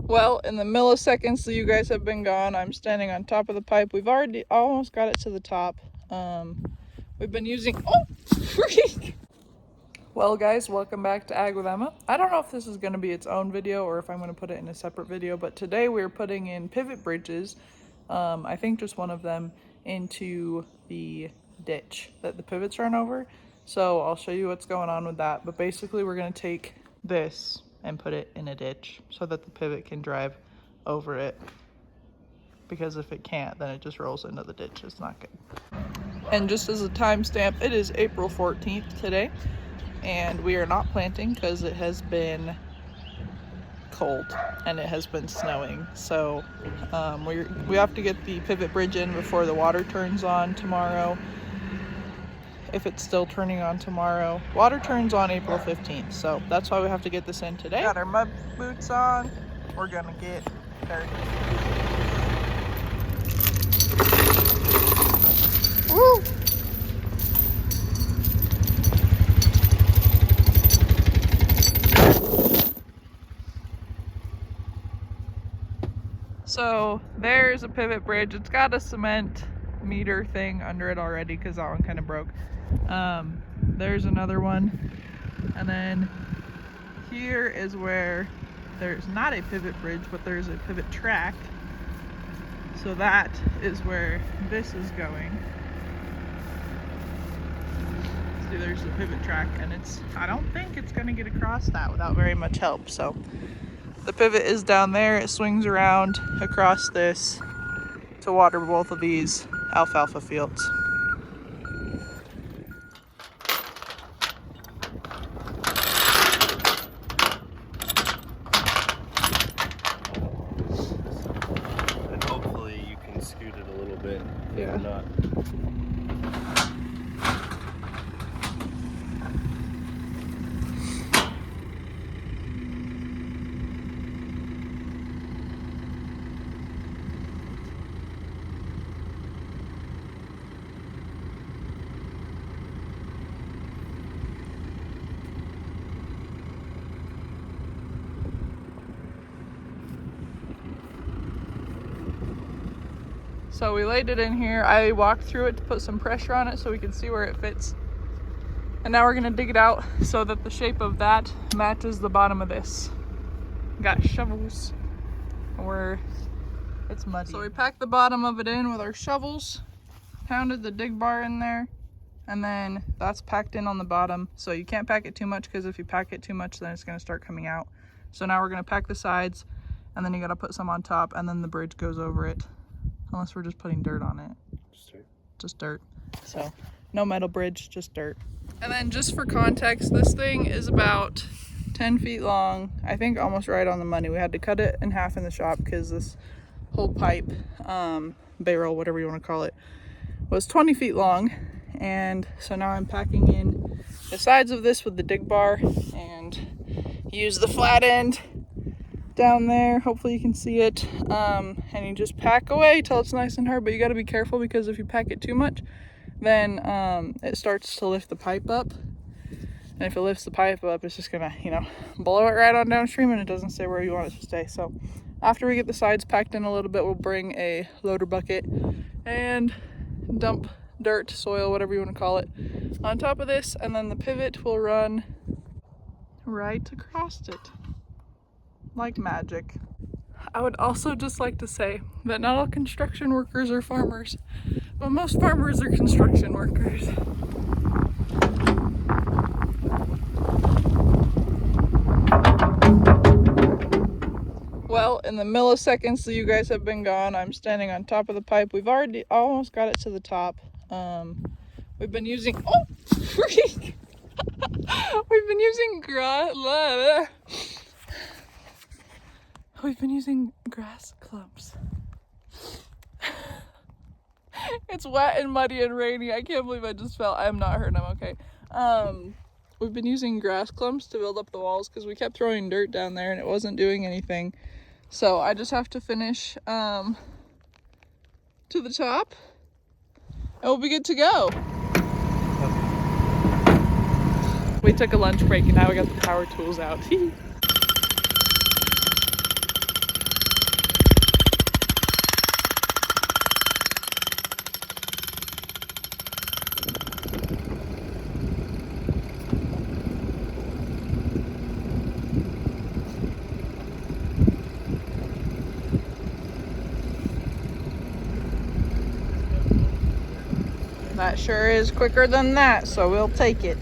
Well, in the milliseconds that you guys have been gone, I'm standing on top of the pipe. We've already almost got it to the top. We've been using, oh, freak! Well guys, welcome back to Ag with Emma. I don't know if this is going to be its own video or if I'm going to put it in a separate video, but today we're putting in pivot bridges, I think just one of them, into the ditch that the pivots run over. So I'll show you what's going on with that, but basically we're going to take this and put it in a ditch so that the pivot can drive over it, because if it can't, then it just rolls into the ditch. It's not good. And just as a timestamp, it is April 14th today, and we are not planting because it has been cold and it has been snowing. So we have to get the pivot bridge in before the water turns on tomorrow. If it's still turning on tomorrow. Water turns on April 15th, so that's why we have to get this in today. Got our mud boots on. We're gonna get dirty. Woo! So there's a pivot bridge. It's got a cement meter thing under it already because that one kind of broke. There's another one, and then here is where there's not a pivot bridge, but there's a pivot track. So that is where this is going. See, there's the pivot track, and I don't think it's going to get across that without very much help. So the pivot is down there. It swings around across this to water both of these alfalfa fields. And hopefully you can scoot it a little bit. Yeah. If not. So we laid it in here. I walked through it to put some pressure on it so we can see where it fits. And now we're gonna dig it out so that the shape of that matches the bottom of this. Got shovels. It's muddy. So we packed the bottom of it in with our shovels, pounded the dig bar in there, and then that's packed in on the bottom. So you can't pack it too much, because if you pack it too much, then it's gonna start coming out. So now we're gonna pack the sides, and then you gotta put some on top, and then the bridge goes over it. Unless we're just putting dirt on it. Just dirt. So no metal bridge, just dirt. And then just for context, this thing is about 10 feet long. I think almost right on the money. We had to cut it in half in the shop because this whole pipe, barrel, whatever you want to call it, was 20 feet long. And so now I'm packing in the sides of this with the dig bar and use the flat end down there. Hopefully you can see it, and you just pack away till it's nice and hard, but you got to be careful, because if you pack it too much, then it starts to lift the pipe up, and if it lifts the pipe up, it's just gonna, blow it right on downstream, and it doesn't stay where you want it to stay. So after we get the sides packed in a little bit, we'll bring a loader bucket and dump dirt, soil, whatever you want to call it, on top of this, and then the pivot will run right across it like magic. I would also just like to say that not all construction workers are farmers, but most farmers are construction workers. Well, in the milliseconds that you guys have been gone, I'm standing on top of the pipe. We've already almost got it to the top. We've been using, oh, freak! We've been using grass clumps. It's wet and muddy and rainy. I can't believe I just fell. I'm not hurt. I'm okay. We've been using grass clumps to build up the walls because we kept throwing dirt down there and it wasn't doing anything. So I just have to finish to the top and we'll be good to go. We took a lunch break and now we got the power tools out. That sure is quicker than that, so we'll take it.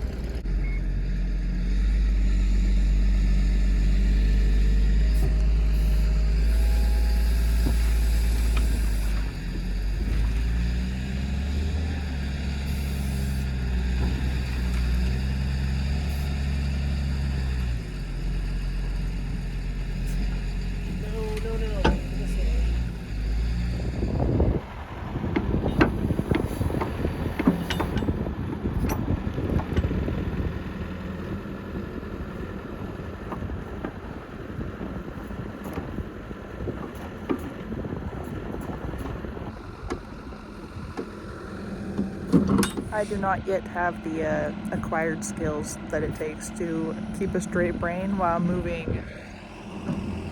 I do not yet have the acquired skills that it takes to keep a straight brain while moving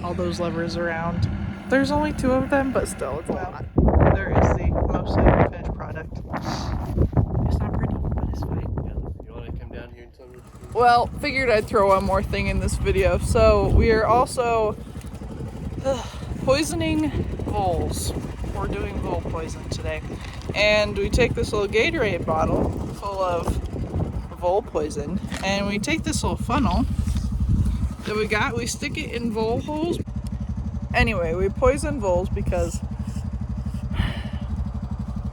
all those levers around. There's only 2 of them, but still, it's a lot. There is the mostly finished product. It's not pretty, but it's fine. You want to come down here and tell me? Well, figured I'd throw one more thing in this video. So we are also poisoning voles. We're doing vole poison today. And we take this little Gatorade bottle full of vole poison, and we take this little funnel that we got, we stick it in vole holes. Anyway, we poison voles because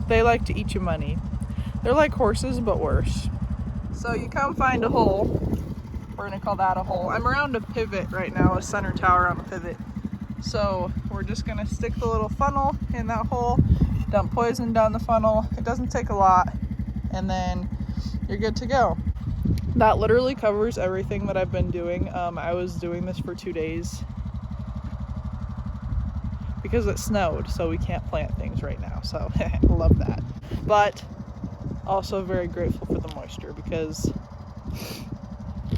they like to eat your money. They're like horses, but worse. So you come find a hole. We're gonna call that a hole. I'm around a pivot right now, a center tower on a pivot. So we're just gonna stick the little funnel in that hole, dump poison down the funnel. It doesn't take a lot, and then you're good to go. That literally covers everything that I've been doing. I was doing this for 2 days because it snowed, so we can't plant things right now. So love that. But also very grateful for the moisture because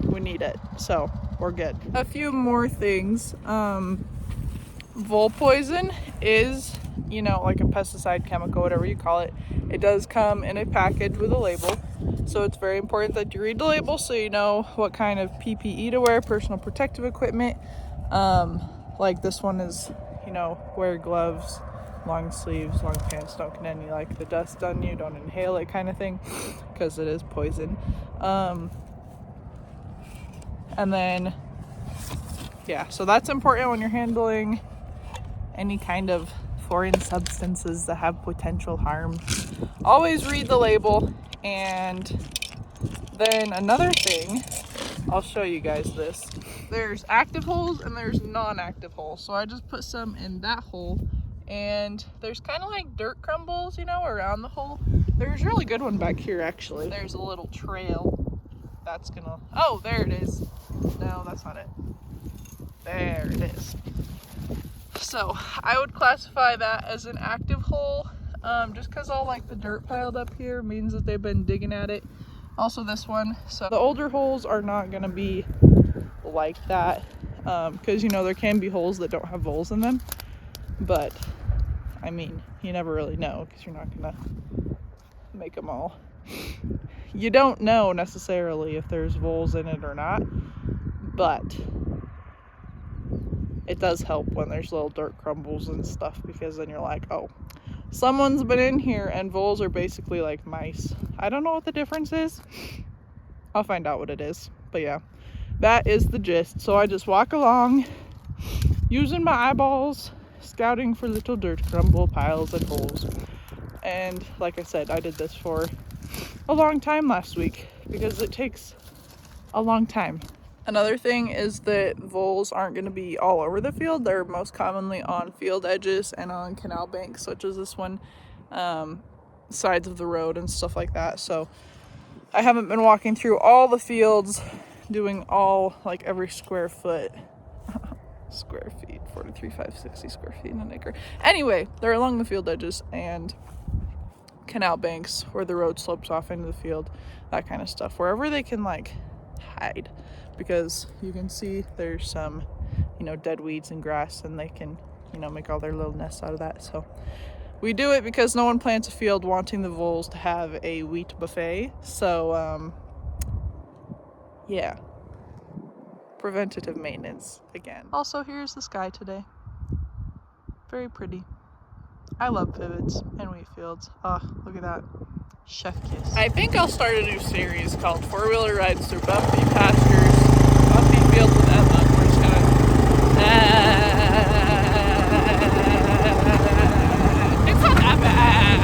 we need it. So we're good. A few more things. Vole poison is, you know, like a pesticide, chemical, whatever you call it. It does come in a package with a label. So it's very important that you read the label so you know what kind of PPE to wear, personal protective equipment. Like this one is, you know, wear gloves, long sleeves, long pants, don't get any like the dust on you, don't inhale it kind of thing, because it is poison. And then, yeah, so that's important when you're handling any kind of foreign substances that have potential harm. Always read the label. And then another thing, I'll show you guys this. There's active holes and there's non-active holes. So I just put some in that hole, and there's kind of like dirt crumbles, you know, around the hole. There's a really good one back here actually. There's a little trail that's gonna, oh, there it is. No, that's not it. There it is. So I would classify that as an active hole. Just because all like the dirt piled up here means that they've been digging at it. Also this one. So the older holes are not going to be like that, because you know there can be holes that don't have voles in them, but I mean you never really know because you're not going to make them all. You don't know necessarily if there's voles in it or not, but it does help when there's little dirt crumbles and stuff, because then you're like, oh, someone's been in here. And voles are basically like mice. I don't know what the difference is. I'll find out what it is. But yeah, that is the gist. So I just walk along using my eyeballs, scouting for little dirt crumble piles and holes. And like I said, I did this for a long time last week because it takes a long time. Another thing is that voles aren't going to be all over the field. They're most commonly on field edges and on canal banks, such as this one, sides of the road and stuff like that. So I haven't been walking through all the fields, doing all, like every square foot. Square feet, 43, 5, 60 square feet in an acre. Anyway, they're along the field edges and canal banks where the road slopes off into the field, that kind of stuff. Wherever they can like hide. Because you can see there's some, you know, dead weeds and grass, and they can, you know, make all their little nests out of that. So we do it because no one plants a field wanting the voles to have a wheat buffet. So yeah, preventative maintenance again. Also, here's the sky today. Very pretty. I love pivots and wheat fields. Oh, look at that. Chef kiss. I think I'll start a new series called 4-Wheeler Rides Through Bumpy Pastures, Bumpy Fields with Emma. We're just gonna, it's not that bad.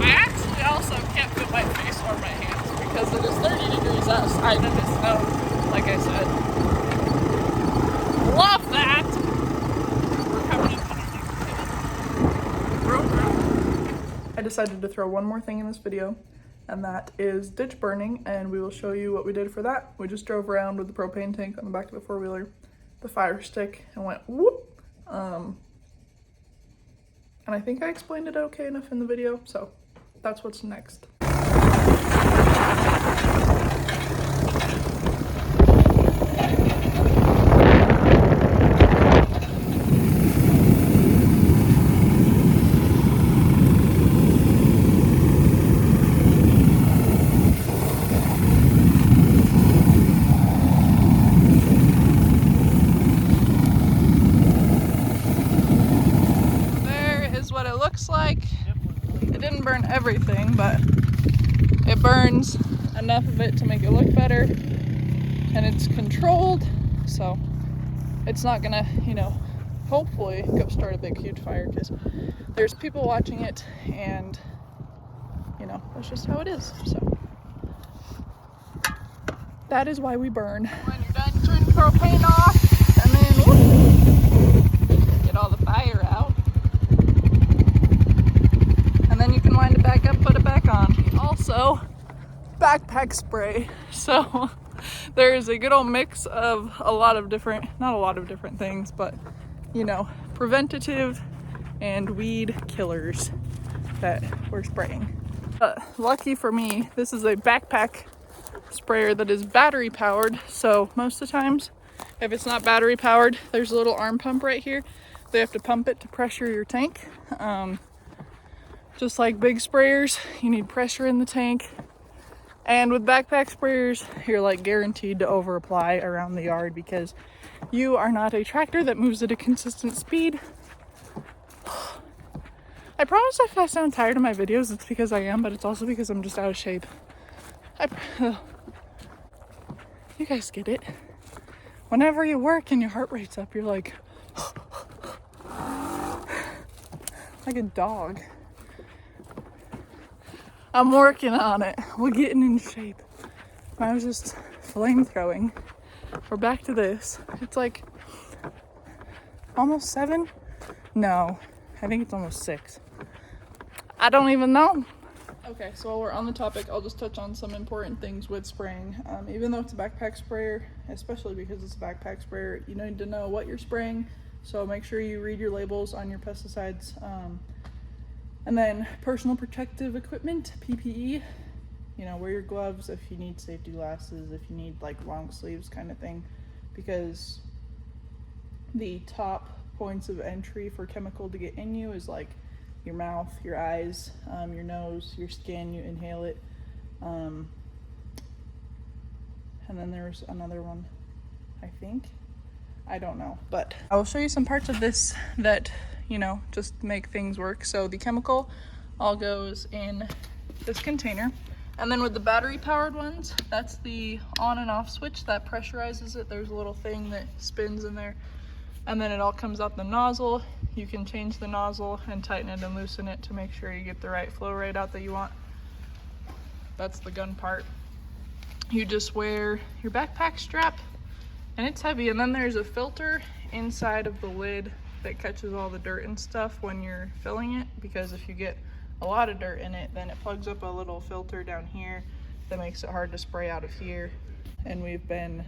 I actually also can't feel my face or my hands because it is 30 degrees outside and it snows, like I said. Love that! We're coming in 100 degrees. I decided to throw one more thing in this video, and that is ditch burning, and we will show you what we did for that. We just drove around with the propane tank on the back of the 4-wheeler, the fire stick, and went whoop. And I think I explained it okay enough in the video, so that's what's next. Like it didn't burn everything, but it burns enough of it to make it look better, and it's controlled, so it's not gonna, you know, hopefully go start a big huge fire, because there's people watching it, and you know, that's just how it is. So that is why we burn. When you're done, turn the propane off, and then whoop, get all the fire out. And then you can wind it back up, put it back on. Also, backpack spray. So there's a good old mix of a lot of different, not a lot of different things, but you know, preventative and weed killers that we're spraying. Lucky for me, this is a backpack sprayer that is battery powered. So most of the times, if it's not battery powered, there's a little arm pump right here. They have to pump it to pressure your tank. Just like big sprayers, you need pressure in the tank. And with backpack sprayers, you're like guaranteed to over apply around the yard because you are not a tractor that moves at a consistent speed. I promise if I sound tired of my videos, it's because I am, but it's also because I'm just out of shape. You guys get it. Whenever you work and your heart rate's up, you're like, like a dog. I'm working on it. We're getting in shape. I was just flame throwing. We're back to this. It's like almost 7? No, I think it's almost 6. I don't even know. Okay, so while we're on the topic, I'll just touch on some important things with spraying. Even though it's a backpack sprayer, especially because it's a backpack sprayer, you need to know what you're spraying. So make sure you read your labels on your pesticides. And then personal protective equipment, PPE, you know, wear your gloves if you need safety glasses, if you need like long sleeves kind of thing, because the top points of entry for chemical to get in you is like your mouth, your eyes, your nose, your skin, you inhale it. And then there's another one, I think. I don't know, but I will show you some parts of this that, you know, just make things work. So the chemical all goes in this container. And then with the battery powered ones, that's the on and off switch that pressurizes it. There's a little thing that spins in there. And then it all comes out the nozzle. You can change the nozzle and tighten it and loosen it to make sure you get the right flow rate out that you want. That's the gun part. You just wear your backpack strap, and it's heavy. And then there's a filter inside of the lid that catches all the dirt and stuff when you're filling it, because if you get a lot of dirt in it, then it plugs up a little filter down here that makes it hard to spray out of here. And we've been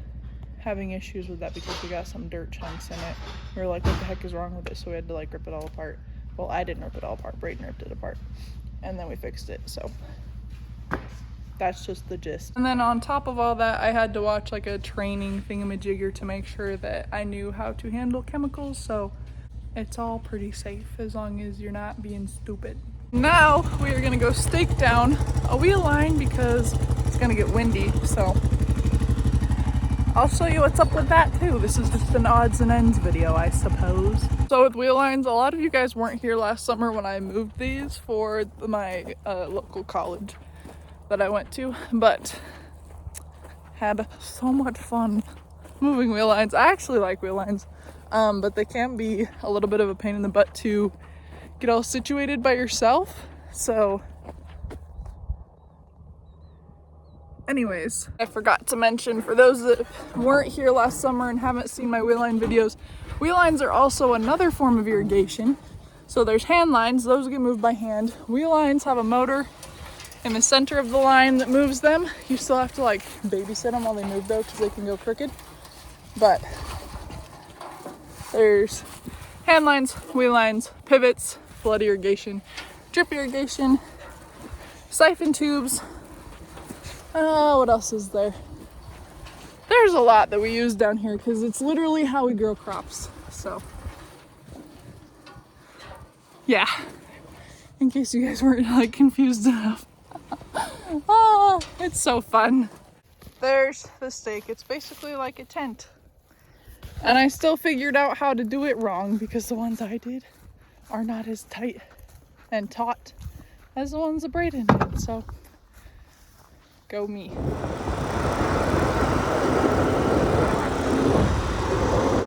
having issues with that because we got some dirt chunks in it. We were like, what the heck is wrong with it? So we had to like rip it all apart. Well, I didn't rip it all apart, Brayden ripped it apart, and then we fixed it. So that's just the gist. And then on top of all that, I had to watch like a training thingamajigger to make sure that I knew how to handle chemicals. So it's all pretty safe as long as you're not being stupid. Now we are gonna go stake down a wheel line because it's gonna get windy. So I'll show you what's up with that too. This is just an odds and ends video, I suppose. So with wheel lines, a lot of you guys weren't here last summer when I moved these for my local college that I went to, but had so much fun moving wheel lines. I actually like wheel lines, but they can be a little bit of a pain in the butt to get all situated by yourself. So anyways, I forgot to mention, for those that weren't here last summer and haven't seen my wheel line videos, wheel lines are also another form of irrigation. So there's hand lines, those get moved by hand. Wheel lines have a motor in the center of the line that moves them. You still have to like babysit them while they move though, because they can go crooked. But there's hand lines, wheel lines, pivots, flood irrigation, drip irrigation, siphon tubes. What else is there? There's a lot that we use down here because it's literally how we grow crops. So yeah, in case you guys weren't like confused enough. Oh, it's so fun. There's the stake. It's basically like a tent. And I still figured out how to do it wrong because the ones I did are not as tight and taut as the ones that Brayden did. So go me.